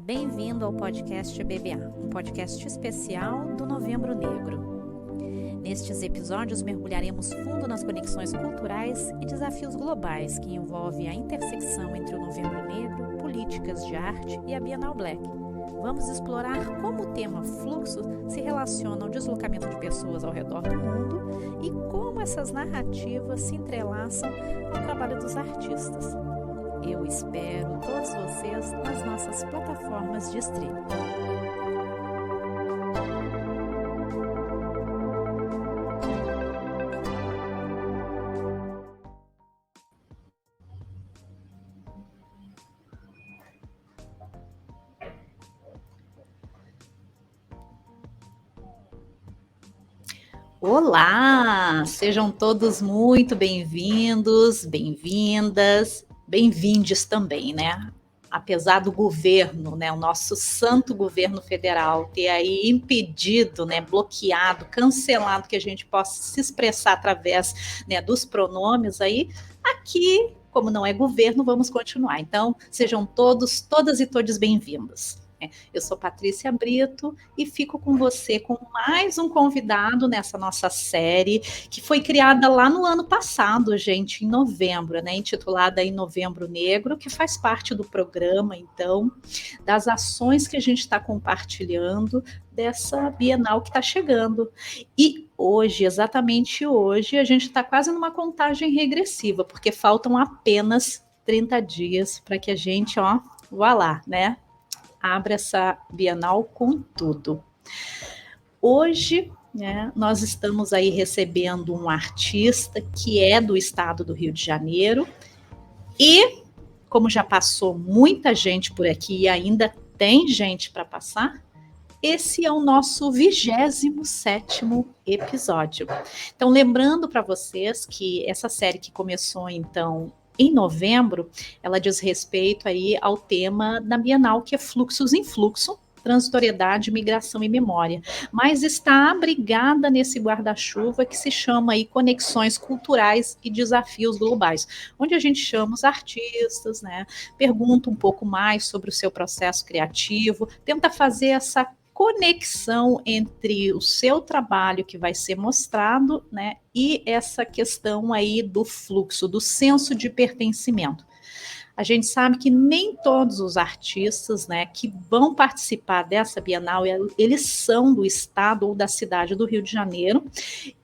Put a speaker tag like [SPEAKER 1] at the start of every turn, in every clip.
[SPEAKER 1] Bem-vindo ao podcast BBA, um podcast especial do Novembro Negro. Nestes episódios mergulharemos fundo nas conexões culturais e desafios globais que envolvem a intersecção entre o Novembro Negro, políticas de arte e a Bienal Black. Vamos explorar como o tema fluxo se relaciona ao deslocamento de pessoas ao redor do mundo e como essas narrativas se entrelaçam ao trabalho dos artistas. Eu espero todos vocês nas nossas plataformas de streaming. Olá! Sejam todos muito bem-vindos, bem-vindas, bem-vindes também, né? Apesar do governo, né, o nosso santo governo federal ter aí impedido, né, bloqueado, cancelado que a gente possa se expressar através, né, dos pronomes aí, aqui, como não é governo, vamos continuar. Então, sejam todos, todas e todos bem-vindos. Eu sou Patrícia Brito e fico com você com mais um convidado nessa nossa série, que foi criada lá no ano passado, gente, em novembro, né, intitulada em Novembro Negro, que faz parte do programa, então, das ações que a gente está compartilhando dessa Bienal que está chegando. E hoje, exatamente hoje, a gente está quase numa contagem regressiva, porque faltam apenas 30 dias para que a gente, vá lá, né, abre essa Bienal com tudo. Hoje, né, nós estamos aí recebendo um artista que é do estado do Rio de Janeiro e, como já passou muita gente por aqui e ainda tem gente para passar, esse é o nosso 27º episódio. Então, lembrando para vocês que essa série que começou, então, em novembro, ela diz respeito aí ao tema da Bienal, que é Fluxos em Fluxo, Transitoriedade, Migração e Memória, mas está abrigada nesse guarda-chuva que se chama aí Conexões Culturais e Desafios Globais, onde a gente chama os artistas, né, pergunta um pouco mais sobre o seu processo criativo, tenta fazer essa conexão entre o seu trabalho que vai ser mostrado, né, e essa questão aí do fluxo, do senso de pertencimento. A gente sabe que nem todos os artistas, né, que vão participar dessa Bienal, eles são do estado ou da cidade do Rio de Janeiro,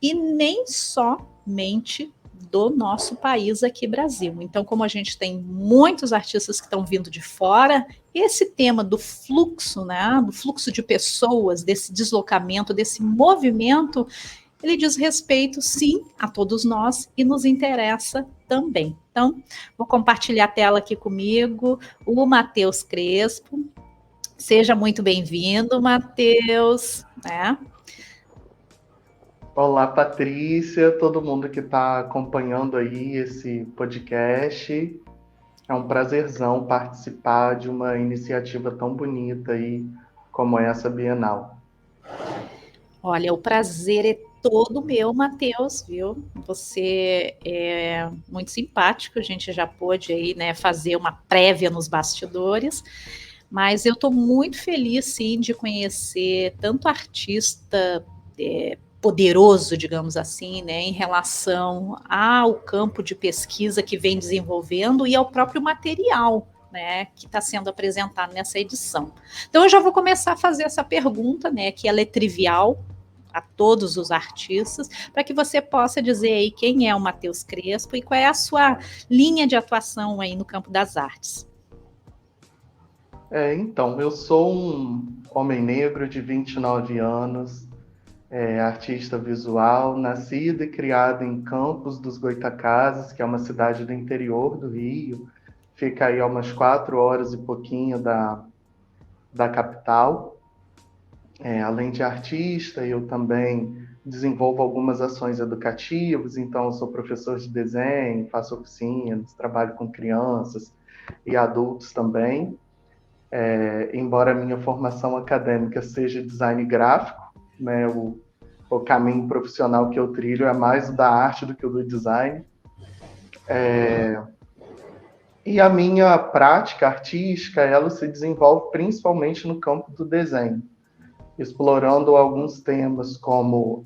[SPEAKER 1] e nem somente do nosso país aqui, Brasil. Então, como a gente tem muitos artistas que estão vindo de fora, esse tema do fluxo, né, do fluxo de pessoas, desse deslocamento, desse movimento, ele diz respeito, sim, a todos nós e nos interessa também. Então, vou compartilhar a tela aqui comigo, o Matheus Crespo. Seja muito bem-vindo, Matheus, né?
[SPEAKER 2] Olá, Patrícia, todo mundo que está acompanhando aí esse podcast. É um prazerzão participar de uma iniciativa tão bonita aí como essa Bienal.
[SPEAKER 1] Olha, o prazer é todo meu, Matheus, viu? Você é muito simpático, a gente já pôde aí, né, fazer uma prévia nos bastidores, mas eu estou muito feliz, sim, de conhecer tanto artista poderoso, digamos assim, né, em relação ao campo de pesquisa que vem desenvolvendo e ao próprio material, né, que está sendo apresentado nessa edição. Então eu já vou começar a fazer essa pergunta, né, que ela é trivial a todos os artistas, para que você possa dizer aí quem é o Matheus Crespo e qual é a sua linha de atuação aí no campo das artes.
[SPEAKER 2] Então, eu sou um homem negro de 29 anos, artista visual, nascido e criado em Campos dos Goytacazes, que é uma cidade do interior do Rio, fica aí a umas 4 horas e pouquinho da capital. Além de artista, eu também desenvolvo algumas ações educativas, então eu sou professor de desenho, faço oficinas, trabalho com crianças e adultos também. Embora a minha formação acadêmica seja design gráfico, né, o caminho profissional que eu trilho é mais o da arte do que o do design. E a minha prática artística, ela se desenvolve principalmente no campo do desenho, explorando alguns temas como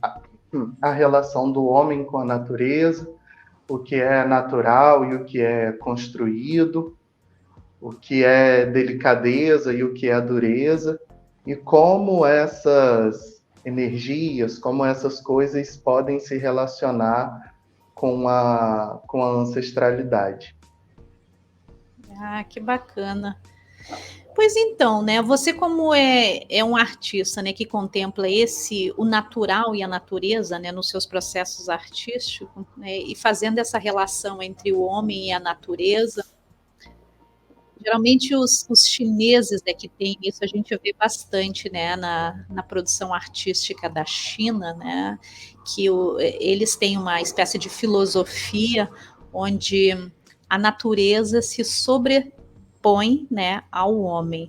[SPEAKER 2] a relação do homem com a natureza, o que é natural e o que é construído, o que é delicadeza e o que é dureza, e como essas energias, como essas coisas podem se relacionar com a ancestralidade.
[SPEAKER 1] Ah, que bacana. Pois então, né? Você como é um artista, né, que contempla o natural e a natureza, né, nos seus processos artísticos, né, e fazendo essa relação entre o homem e a natureza. Geralmente os chineses é que tem isso, a gente vê bastante, né, na produção artística da China, né, que eles têm uma espécie de filosofia onde a natureza se sobrepõe, né, ao homem.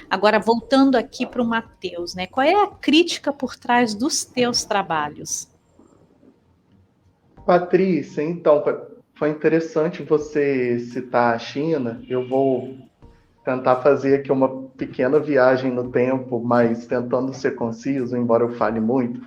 [SPEAKER 1] Agora, voltando aqui para o Matheus, né, qual é a crítica por trás dos teus trabalhos?
[SPEAKER 2] Patrícia, então, foi interessante você citar a China. Eu vou tentar fazer aqui uma pequena viagem no tempo, mas tentando ser conciso, embora eu fale muito.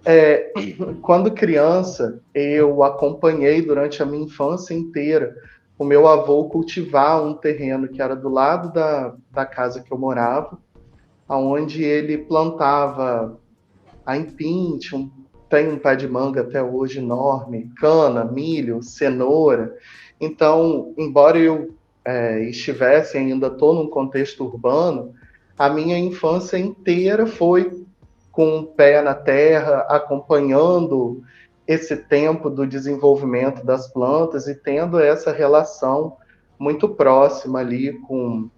[SPEAKER 2] É, quando criança, eu acompanhei durante a minha infância inteira o meu avô cultivar um terreno que era do lado da casa que eu morava, onde ele plantava aipim, tem um pé de manga até hoje enorme, cana, milho, cenoura. Então, embora eu estivesse ainda todo num contexto urbano, a minha infância inteira foi com o pé na terra, acompanhando esse tempo do desenvolvimento das plantas e tendo essa relação muito próxima ali com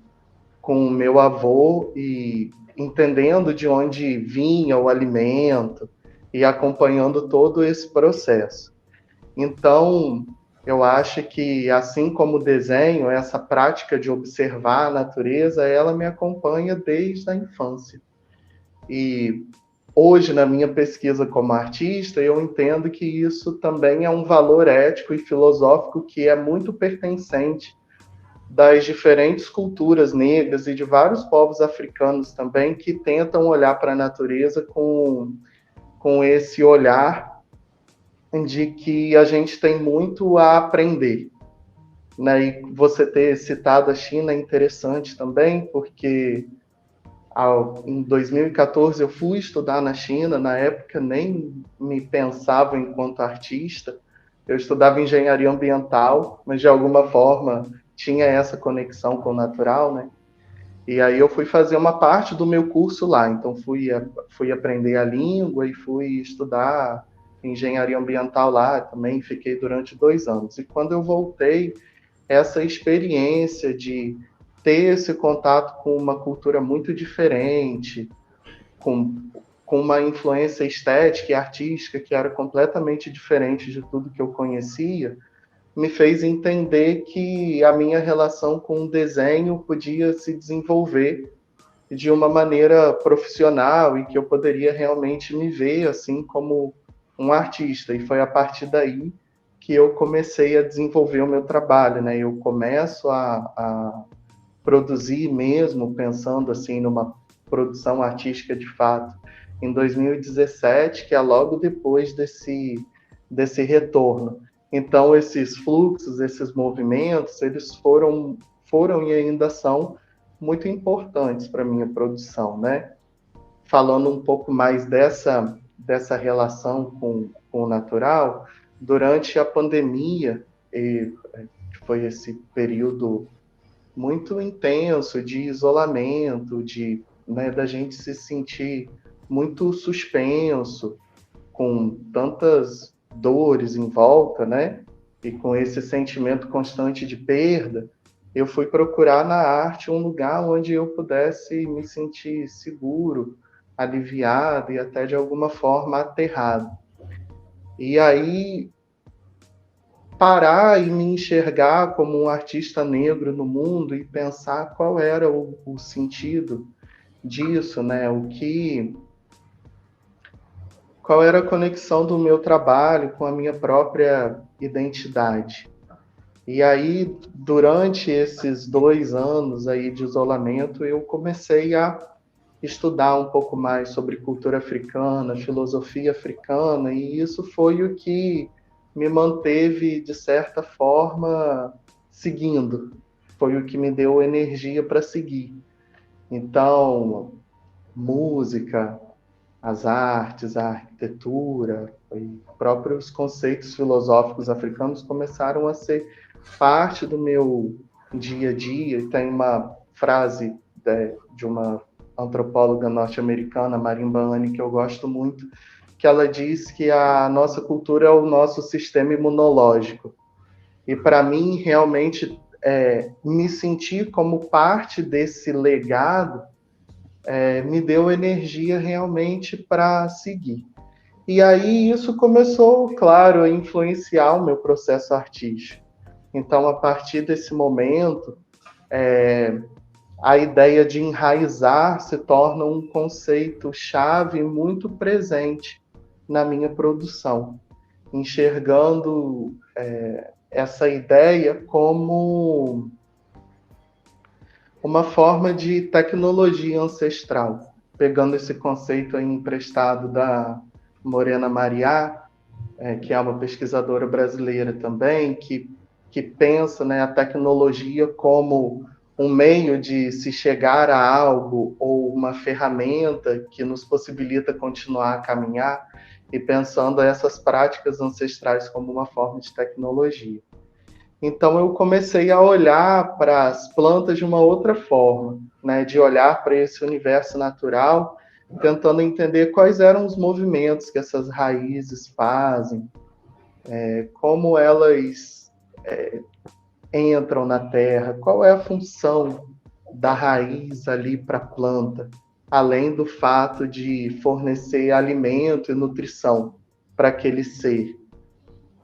[SPEAKER 2] o meu avô e entendendo de onde vinha o alimento e acompanhando todo esse processo. Então, eu acho que, assim como o desenho, essa prática de observar a natureza, ela me acompanha desde a infância. E hoje, na minha pesquisa como artista, eu entendo que isso também é um valor ético e filosófico que é muito pertencente das diferentes culturas negras e de vários povos africanos também que tentam olhar para a natureza com esse olhar de que a gente tem muito a aprender. Né? E você ter citado a China é interessante também, porque em 2014 eu fui estudar na China, na época nem me pensava enquanto artista, eu estudava engenharia ambiental, mas de alguma forma tinha essa conexão com o natural, né? E aí eu fui fazer uma parte do meu curso lá, então fui aprender a língua e fui estudar engenharia ambiental lá também, fiquei durante 2 anos. E quando eu voltei, essa experiência de ter esse contato com uma cultura muito diferente, com, com uma influência estética e artística que era completamente diferente de tudo que eu conhecia, me fez entender que a minha relação com o desenho podia se desenvolver de uma maneira profissional e que eu poderia realmente me ver assim como um artista. E foi a partir daí que eu comecei a desenvolver o meu trabalho, né? Eu começo a produzir mesmo, pensando assim numa produção artística de fato, em 2017, que é logo depois desse retorno. Então, esses fluxos, esses movimentos, eles foram e ainda são muito importantes para a minha produção, né? Falando um pouco mais dessa relação com o natural, durante a pandemia, e foi esse período muito intenso de isolamento, né, da gente se sentir muito suspenso, com tantas dores em volta, né? E com esse sentimento constante de perda, eu fui procurar na arte um lugar onde eu pudesse me sentir seguro, aliviado e até de alguma forma aterrado. E aí parar e me enxergar como um artista negro no mundo e pensar qual era o sentido disso, né? Qual era a conexão do meu trabalho com a minha própria identidade. E aí, durante esses 2 anos aí de isolamento, eu comecei a estudar um pouco mais sobre cultura africana, filosofia africana, e isso foi o que me manteve, de certa forma, seguindo. Foi o que me deu energia para seguir. Então, música, as artes, a arquitetura, e próprios conceitos filosóficos africanos começaram a ser parte do meu dia a dia. Tem uma frase de uma antropóloga norte-americana, Marimba Ani, que eu gosto muito, que ela diz que a nossa cultura é o nosso sistema imunológico. E para mim, realmente, me sentir como parte desse legado me deu energia realmente para seguir. E aí isso começou, claro, a influenciar o meu processo artístico. Então, a partir desse momento, a ideia de enraizar se torna um conceito chave muito presente na minha produção, enxergando essa ideia como uma forma de tecnologia ancestral, pegando esse conceito aí emprestado da Morena Mariá, que é uma pesquisadora brasileira também, que pensa, né, a tecnologia como um meio de se chegar a algo ou uma ferramenta que nos possibilita continuar a caminhar, e pensando essas práticas ancestrais como uma forma de tecnologia. Então eu comecei a olhar para as plantas de uma outra forma, né, de olhar para esse universo natural, tentando entender quais eram os movimentos que essas raízes fazem, como elas entram na terra, qual é a função da raiz ali para a planta, além do fato de fornecer alimento e nutrição para aquele ser,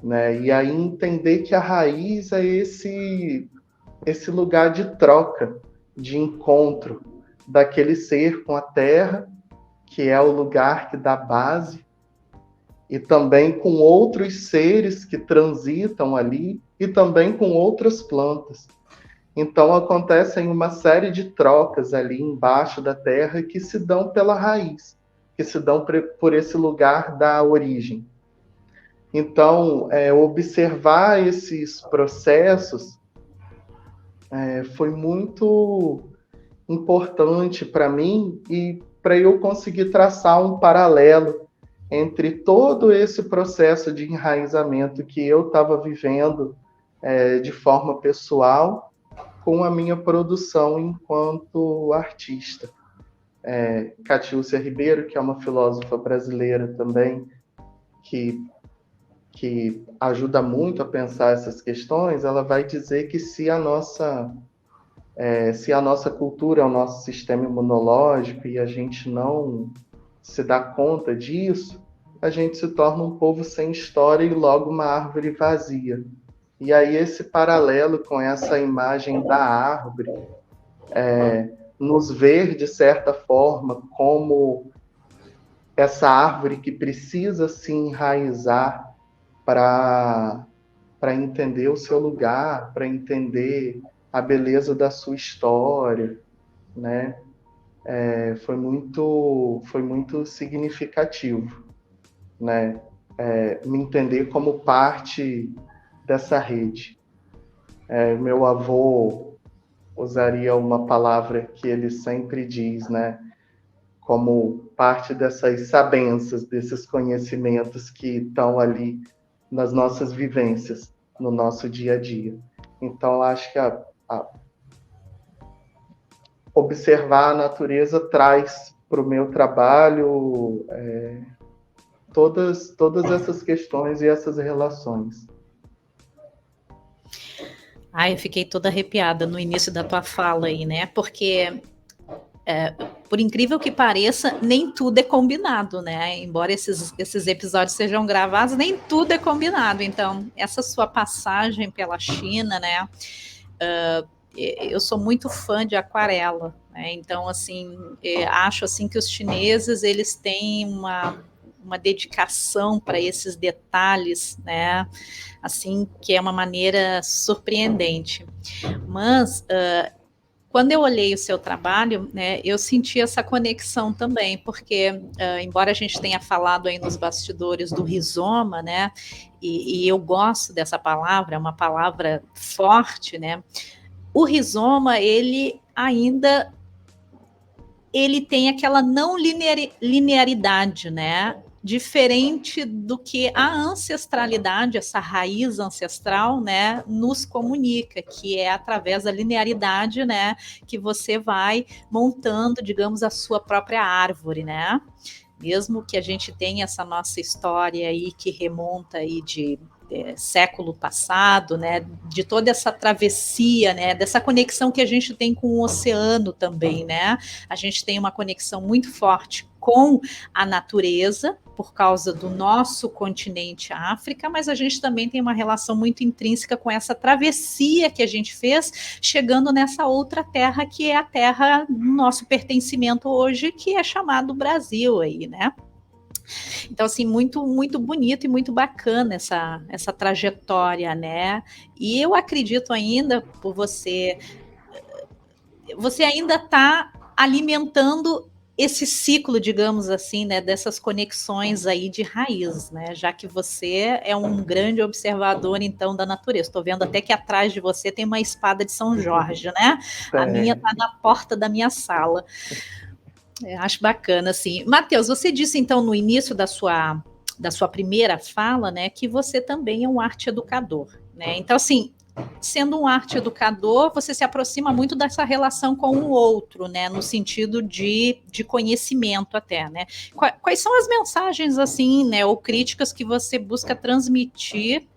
[SPEAKER 2] né? E aí entender que a raiz é esse lugar de troca, de encontro daquele ser com a terra, que é o lugar que dá base, e também com outros seres que transitam ali, e também com outras plantas. Então acontecem uma série de trocas ali embaixo da terra que se dão pela raiz, que se dão por esse lugar da origem. Então, observar esses processos foi muito importante para mim e para eu conseguir traçar um paralelo entre todo esse processo de enraizamento que eu estava vivendo de forma pessoal com a minha produção enquanto artista. Catiúcia Ribeiro, que é uma filósofa brasileira também, que ajuda muito a pensar essas questões, ela vai dizer que se a nossa cultura é o nosso sistema imunológico e a gente não se dá conta disso, a gente se torna um povo sem história e logo uma árvore vazia. E aí esse paralelo com essa imagem da árvore, nos ver, de certa forma, como essa árvore que precisa se enraizar para entender o seu lugar, para entender a beleza da sua história, né? Foi muito significativo, né? Me entender como parte dessa rede. Meu avô usaria uma palavra que ele sempre diz, né? Como parte dessas sabenças, desses conhecimentos que estão ali nas nossas vivências, no nosso dia a dia. Então, acho que observar a natureza traz para o meu trabalho todas essas questões e essas relações.
[SPEAKER 1] Eu fiquei toda arrepiada no início da tua fala aí, né? Porque por incrível que pareça, nem tudo é combinado, né? Embora esses episódios sejam gravados, nem tudo é combinado. Então, essa sua passagem pela China, né? Eu sou muito fã de aquarela, né? Então, assim, acho assim que os chineses eles têm uma dedicação para esses detalhes, né? Assim, que é uma maneira surpreendente. Mas quando eu olhei o seu trabalho, né, eu senti essa conexão também, porque embora a gente tenha falado aí nos bastidores do rizoma, né, e eu gosto dessa palavra, é uma palavra forte, né, o rizoma, ele ainda tem aquela não linearidade, né, diferente do que a ancestralidade, essa raiz ancestral, né, nos comunica, que é através da linearidade, né, que você vai montando, digamos, a sua própria árvore, né? Mesmo que a gente tenha essa nossa história aí que remonta aí de século passado, né, de toda essa travessia, né, dessa conexão que a gente tem com o oceano também, né, a gente tem uma conexão muito forte com a natureza, por causa do nosso continente África, mas a gente também tem uma relação muito intrínseca com essa travessia que a gente fez, chegando nessa outra terra, que é a terra do nosso pertencimento hoje, que é chamado Brasil aí, né? Então, assim, muito, muito bonito e muito bacana essa trajetória, né? E eu acredito ainda, por você ainda está alimentando esse ciclo, digamos assim, né, dessas conexões aí de raiz, né, já que você é um grande observador, então, da natureza. Estou vendo até que atrás de você tem uma espada de São Jorge, né? A minha está na porta da minha sala. Acho bacana, assim. Matheus, você disse, então, no início da sua primeira fala, né, que você também é um arte educador, né? Então, assim, sendo um arte educador, você se aproxima muito dessa relação com o outro, né, no sentido de conhecimento até, né? Quais são as mensagens, assim, né, ou críticas que você busca transmitir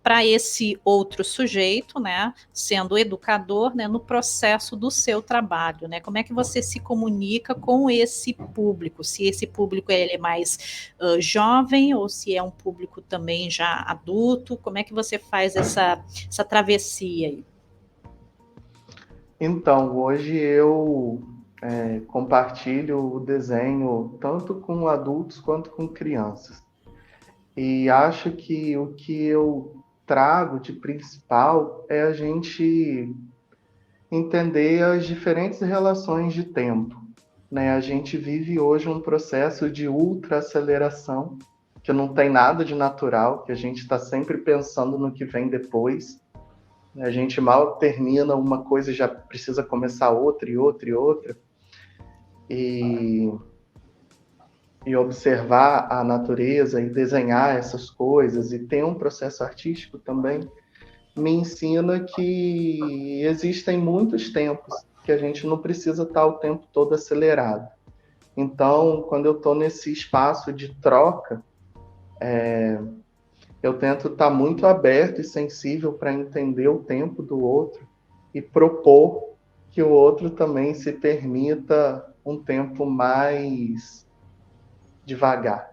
[SPEAKER 1] para esse outro sujeito, né, sendo educador, né, no processo do seu trabalho, né? Como é que você se comunica com esse público? Se esse público ele é mais jovem ou se é um público também já adulto? Como é que você faz essa travessia aí?
[SPEAKER 2] Então, hoje eu compartilho o desenho tanto com adultos quanto com crianças. E acho que o que eu trago de principal é a gente entender as diferentes relações de tempo, né? A gente vive hoje um processo de ultra-aceleração, que não tem nada de natural, que a gente está sempre pensando no que vem depois. A gente mal termina uma coisa e já precisa começar outra e outra e outra. E observar a natureza e desenhar essas coisas e ter um processo artístico também me ensina que existem muitos tempos, que a gente não precisa estar o tempo todo acelerado. Então, quando eu estou nesse espaço de troca, eu tento estar muito aberto e sensível para entender o tempo do outro e propor que o outro também se permita um tempo mais devagar,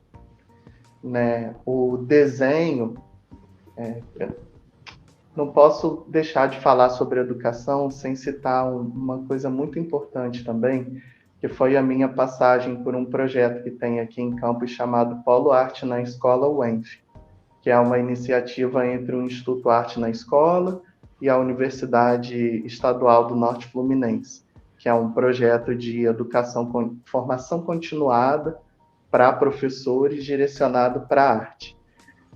[SPEAKER 2] né? O desenho, não posso deixar de falar sobre educação sem citar uma coisa muito importante também, que foi a minha passagem por um projeto que tem aqui em Campos chamado Polo Arte na Escola UENF, que é uma iniciativa entre o Instituto Arte na Escola e a Universidade Estadual do Norte Fluminense, que é um projeto de educação, formação continuada para professores direcionado para a arte.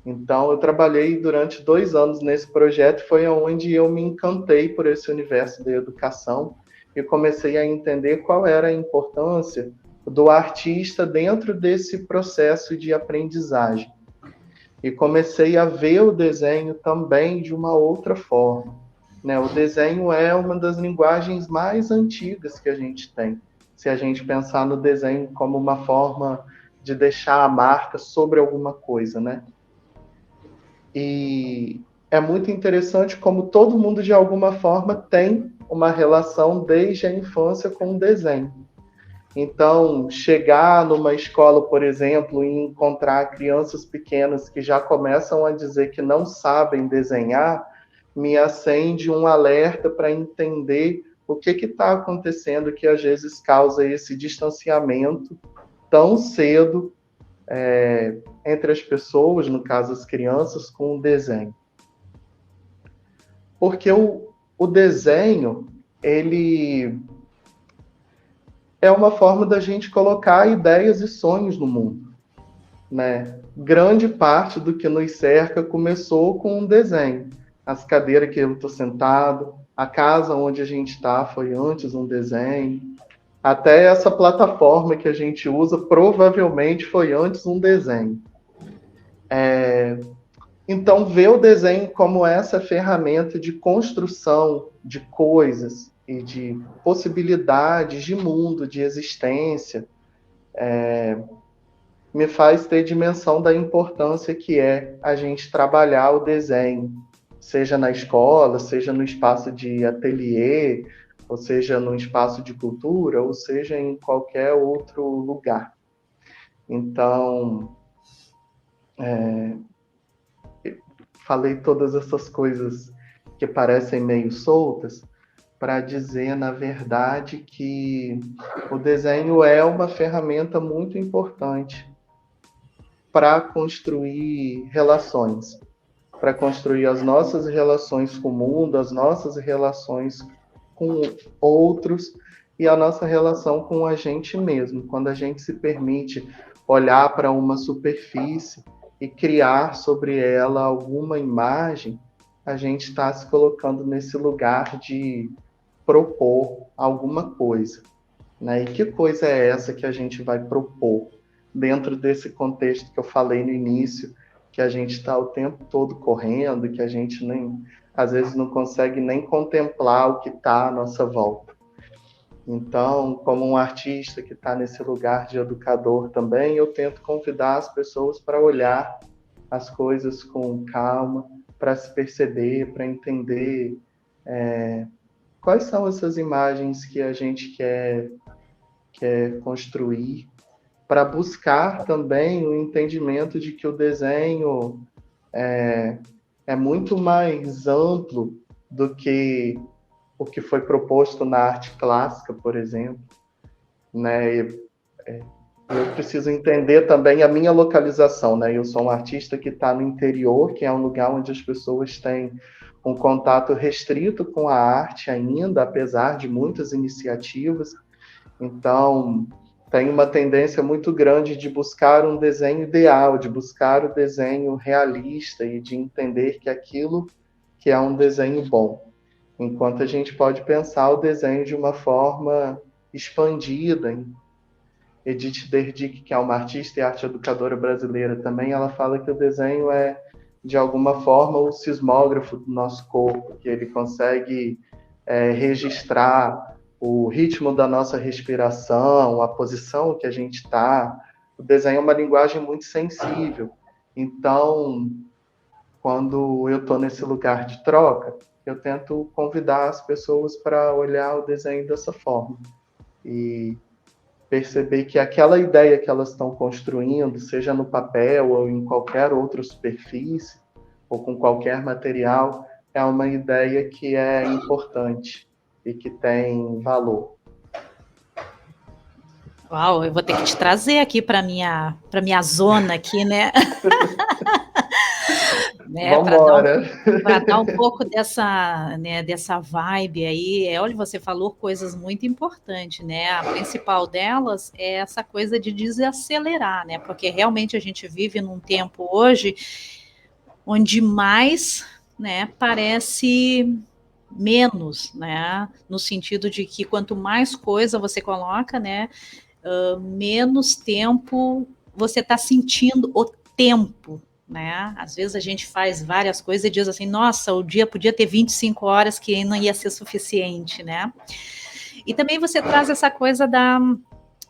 [SPEAKER 2] Então, eu trabalhei durante 2 anos nesse projeto, foi onde eu me encantei por esse universo da educação e comecei a entender qual era a importância do artista dentro desse processo de aprendizagem. E comecei a ver o desenho também de uma outra forma, né? O desenho é uma das linguagens mais antigas que a gente tem. Se a gente pensar no desenho como uma forma de deixar a marca sobre alguma coisa, né? E é muito interessante como todo mundo, de alguma forma, tem uma relação desde a infância com o desenho. Então, chegar numa escola, por exemplo, e encontrar crianças pequenas que já começam a dizer que não sabem desenhar, me acende um alerta para entender o que está acontecendo que às vezes causa esse distanciamento tão cedo entre as pessoas, no caso as crianças, com o desenho. Porque o desenho, ele é uma forma da gente colocar ideias e sonhos no mundo, né? Grande parte do que nos cerca começou com um desenho. As cadeiras que eu estou sentado, a casa onde a gente está foi antes um desenho. Até essa plataforma que a gente usa provavelmente foi antes um desenho. Então, ver o desenho como essa ferramenta de construção de coisas e de possibilidades de mundo, de existência, me faz ter dimensão da importância que é a gente trabalhar o desenho, seja na escola, seja no espaço de ateliê, ou seja no espaço de cultura, ou seja em qualquer outro lugar. Então, falei todas essas coisas que parecem meio soltas para dizer, na verdade, que o desenho é uma ferramenta muito importante para construir relações, para construir as nossas relações com o mundo, as nossas relações com outros e a nossa relação com a gente mesmo. Quando a gente se permite olhar para uma superfície e criar sobre ela alguma imagem, a gente está se colocando nesse lugar de propor alguma coisa, né? E que coisa é essa que a gente vai propor dentro desse contexto que eu falei no início, que a gente está o tempo todo correndo, que a gente nem, às vezes não consegue nem contemplar o que está à nossa volta. Então, como um artista que está nesse lugar de educador também, eu tento convidar as pessoas para olhar as coisas com calma, para se perceber, para entender quais são essas imagens que a gente quer construir, para buscar também o entendimento de que o desenho é muito mais amplo do que o que foi proposto na arte clássica, por exemplo, né? Eu preciso entender também a minha localização, né? Eu sou um artista que está no interior, que é um lugar onde as pessoas têm um contato restrito com a arte ainda, apesar de muitas iniciativas. Então, tem uma tendência muito grande de buscar um desenho ideal, de buscar o desenho realista e de entender que aquilo que é um desenho bom. Enquanto a gente pode pensar o desenho de uma forma expandida. Edith Derdick, que é uma artista e arte educadora brasileira também, ela fala que o desenho é, de alguma forma, o sismógrafo do nosso corpo, que ele consegue registrar o ritmo da nossa respiração, a posição que a gente está. O desenho é uma linguagem muito sensível. Então, quando eu estou nesse lugar de troca, eu tento convidar as pessoas para olhar o desenho dessa forma e perceber que aquela ideia que elas estão construindo, seja no papel ou em qualquer outra superfície, ou com qualquer material, é uma ideia que é importante e que tem valor.
[SPEAKER 1] Uau, eu vou ter que te trazer aqui para minha zona aqui, né? Para dar um pouco dessa, né, dessa vibe aí. Olha, você falou coisas muito importantes, né? A principal delas é essa coisa de desacelerar, né? Porque realmente a gente vive num tempo hoje onde mais, né, parece menos, né? No sentido de que quanto mais coisa você coloca, né, menos tempo você está sentindo o tempo, né? Às vezes a gente faz várias coisas e diz assim, nossa, o dia podia ter 25 horas que não ia ser suficiente, né? E também você traz essa coisa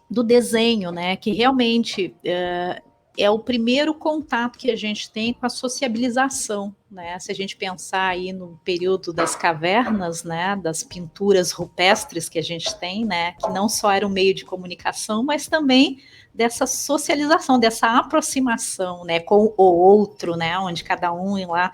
[SPEAKER 1] do desenho, né? Que realmente é o primeiro contato que a gente tem com a sociabilização, né? Se a gente pensar aí no período das cavernas, né, das pinturas rupestres que a gente tem, né, que não só era um meio de comunicação, mas também dessa socialização, dessa aproximação, né, com o outro, né, onde cada um ia lá.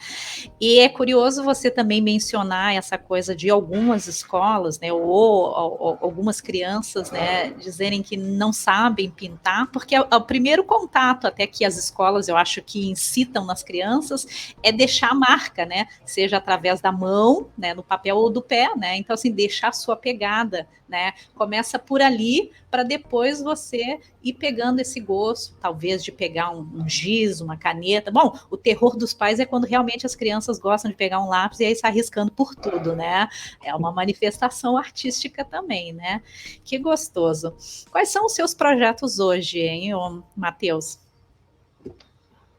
[SPEAKER 1] E é curioso você também mencionar essa coisa de algumas escolas, né, ou algumas crianças, né, dizerem que não sabem pintar, porque é o primeiro contato até que as escolas, eu acho que incitam nas crianças, é deixar a marca, né, seja através da mão, né, no papel ou do pé, né, então assim, deixar a sua pegada, né, começa por ali, para depois você ir pegando esse gosto, talvez de pegar um giz, uma caneta. Bom, o terror dos pais é quando realmente as crianças gostam de pegar um lápis e aí sai riscando por tudo, né? É uma manifestação artística também, né? Que gostoso. Quais são os seus projetos hoje, hein, Matheus?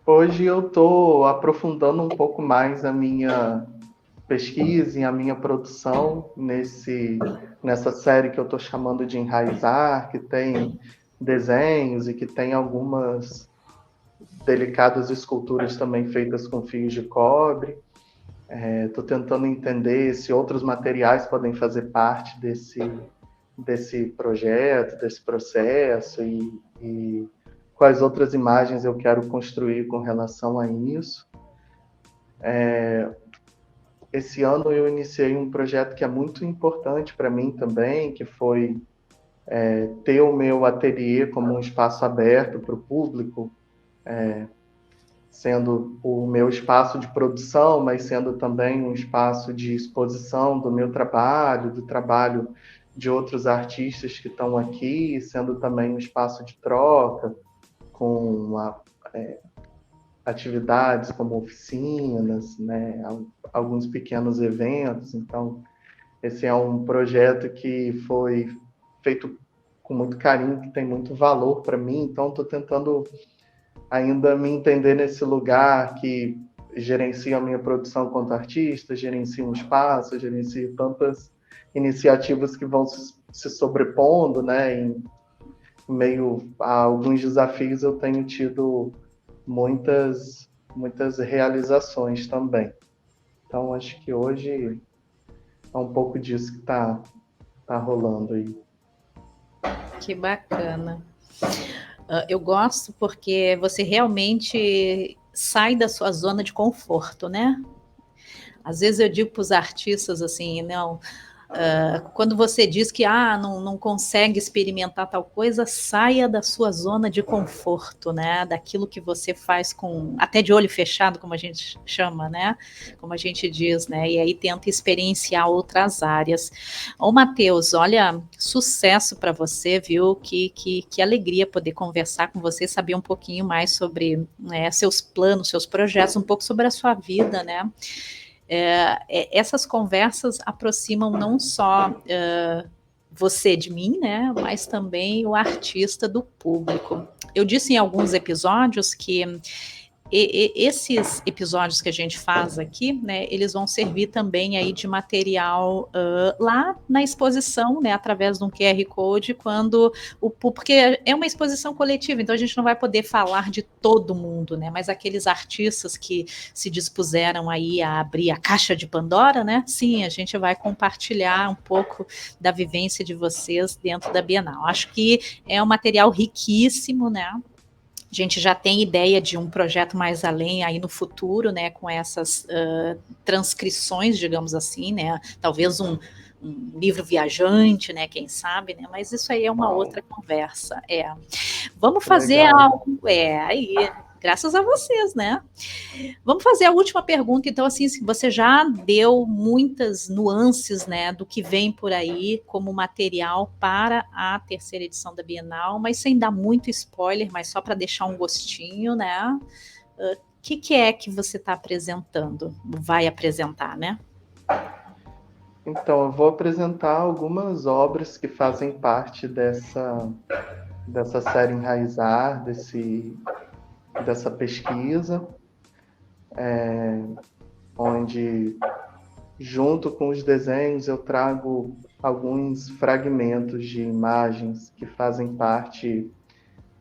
[SPEAKER 2] Hoje eu estou aprofundando um pouco mais a minha pesquisa e a minha produção nessa série que eu estou chamando de Enraizar, que tem desenhos e que tem algumas delicadas esculturas também feitas com fios de cobre. Estou tentando entender se outros materiais podem fazer parte desse projeto, desse processo e quais outras imagens eu quero construir com relação a isso. Esse ano eu iniciei um projeto que é muito importante para mim também, que foi ter o meu ateliê como um espaço aberto para o público, sendo o meu espaço de produção, mas sendo também um espaço de exposição do meu trabalho, do trabalho de outros artistas que estão aqui, sendo também um espaço de troca com atividades como oficinas, né, alguns pequenos eventos. Então, esse é um projeto que foi feito com muito carinho, que tem muito valor para mim. Então, estou tentando ainda me entender nesse lugar que gerencio a minha produção quanto artista, gerencio um espaço, gerencio tantas iniciativas que vão se sobrepondo, né? Em meio a alguns desafios, eu tenho tido muitas realizações também. Então, acho que hoje é um pouco disso que tá rolando aí.
[SPEAKER 1] Que bacana. Eu gosto porque você realmente sai da sua zona de conforto, né? Às vezes eu digo para os artistas assim, não, quando você diz que não consegue experimentar tal coisa, saia da sua zona de conforto, né? Daquilo que você faz com até de olho fechado, como a gente chama, né? Como a gente diz, né? E aí tenta experienciar outras áreas. Ô, Matheus, olha, sucesso para você, viu? Que alegria poder conversar com você, saber um pouquinho mais sobre, né, seus planos, seus projetos, um pouco sobre a sua vida, né? Essas conversas aproximam não só você de mim, né, mas também o artista do público. Eu disse em alguns episódios que esses episódios que a gente faz aqui, né, eles vão servir também aí de material lá na exposição, né, através de um QR Code, porque é uma exposição coletiva, então a gente não vai poder falar de todo mundo, né, mas aqueles artistas que se dispuseram aí a abrir a caixa de Pandora, né, sim, a gente vai compartilhar um pouco da vivência de vocês dentro da Bienal. Acho que é um material riquíssimo, né, a gente já tem ideia de um projeto mais além aí no futuro, né, com essas transcrições, digamos assim, né, talvez um livro viajante, né, quem sabe, né, mas isso aí é uma outra conversa, Vamos fazer algo, aí, graças a vocês, né? Vamos fazer a última pergunta, então, assim, você já deu muitas nuances, né, do que vem por aí como material para a terceira edição da Bienal, mas sem dar muito spoiler, mas só para deixar um gostinho, né? O que é que você está apresentando? Vai apresentar, né?
[SPEAKER 2] Então, eu vou apresentar algumas obras que fazem parte dessa série Enraizar, dessa pesquisa, onde, junto com os desenhos, eu trago alguns fragmentos de imagens que fazem parte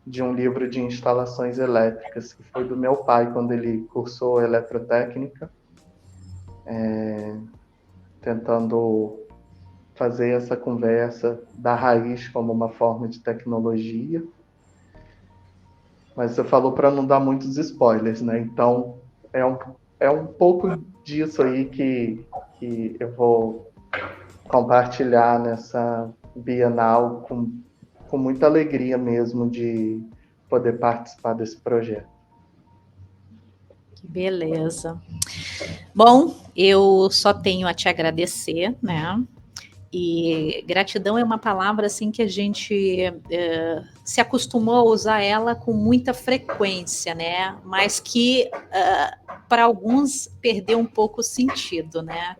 [SPEAKER 2] de um livro de instalações elétricas, que foi do meu pai quando ele cursou eletrotécnica. tentando fazer essa conversa da raiz como uma forma de tecnologia. Mas você falou para não dar muitos spoilers, né? Então, é um pouco disso aí que eu vou compartilhar nessa Bienal com muita alegria mesmo de poder participar desse projeto.
[SPEAKER 1] Que beleza. Bom, eu só tenho a te agradecer, né? E gratidão é uma palavra assim que a gente se acostumou a usar ela com muita frequência, né? Mas que para alguns perdeu um pouco o sentido, né?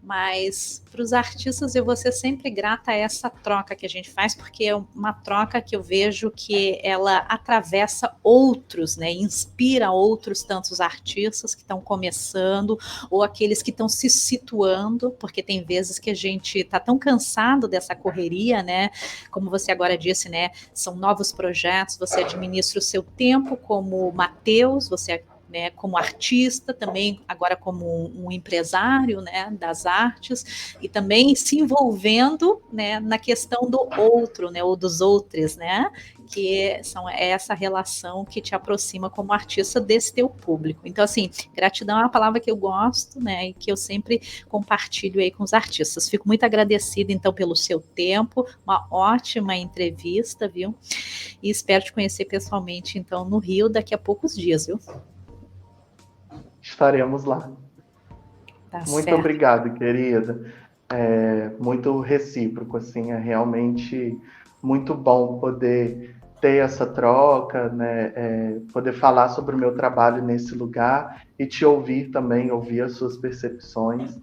[SPEAKER 1] Mas para os artistas eu vou ser sempre grata a essa troca que a gente faz, porque é uma troca que eu vejo que ela atravessa outros, né? Inspira outros tantos artistas que estão começando ou aqueles que estão se situando, porque tem vezes que a gente está tão cansado dessa correria, né? Como você agora disse, né? São novos projetos, você administra o seu tempo como Matheus, você né, como artista, também agora como um empresário, né, das artes, e também se envolvendo, né, na questão do outro, né, ou dos outros, né, que é essa relação que te aproxima como artista desse teu público. Então, assim, gratidão é uma palavra que eu gosto, né, e que eu sempre compartilho aí com os artistas. Fico muito agradecida, então, pelo seu tempo, uma ótima entrevista, viu, e espero te conhecer pessoalmente, então, no Rio, daqui a poucos dias, viu.
[SPEAKER 2] Estaremos lá.
[SPEAKER 1] Tá
[SPEAKER 2] muito
[SPEAKER 1] certo.
[SPEAKER 2] Obrigado, querida. Muito recíproco, assim, é realmente muito bom poder ter essa troca, né? Poder falar sobre o meu trabalho nesse lugar e te ouvir também, ouvir as suas percepções.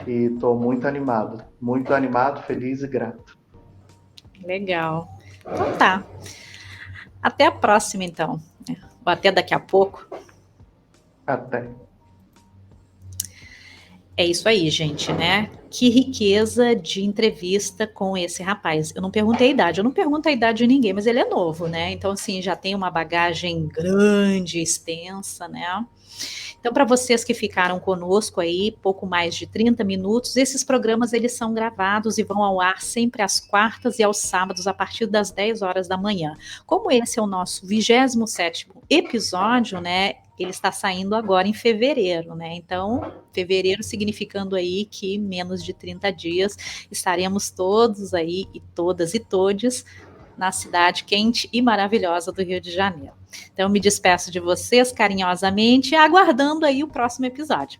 [SPEAKER 2] E estou muito animado, feliz e grato.
[SPEAKER 1] Legal. Então tá. Até a próxima, então. Ou até daqui a pouco.
[SPEAKER 2] Até.
[SPEAKER 1] É isso aí, gente, né? Que riqueza de entrevista com esse rapaz. Eu não perguntei a idade, eu não pergunto a idade de ninguém, mas ele é novo, né? Então, assim, já tem uma bagagem grande, extensa, né? Então, para vocês que ficaram conosco aí, pouco mais de 30 minutos, esses programas eles são gravados e vão ao ar sempre às quartas e aos sábados, a partir das 10 horas da manhã. Como esse é o nosso 27º episódio, né? Ele está saindo agora em fevereiro, né? Então, fevereiro significando aí que menos de 30 dias estaremos todos aí e todas e todes na cidade quente e maravilhosa do Rio de Janeiro. Então, me despeço de vocês carinhosamente, aguardando aí o próximo episódio.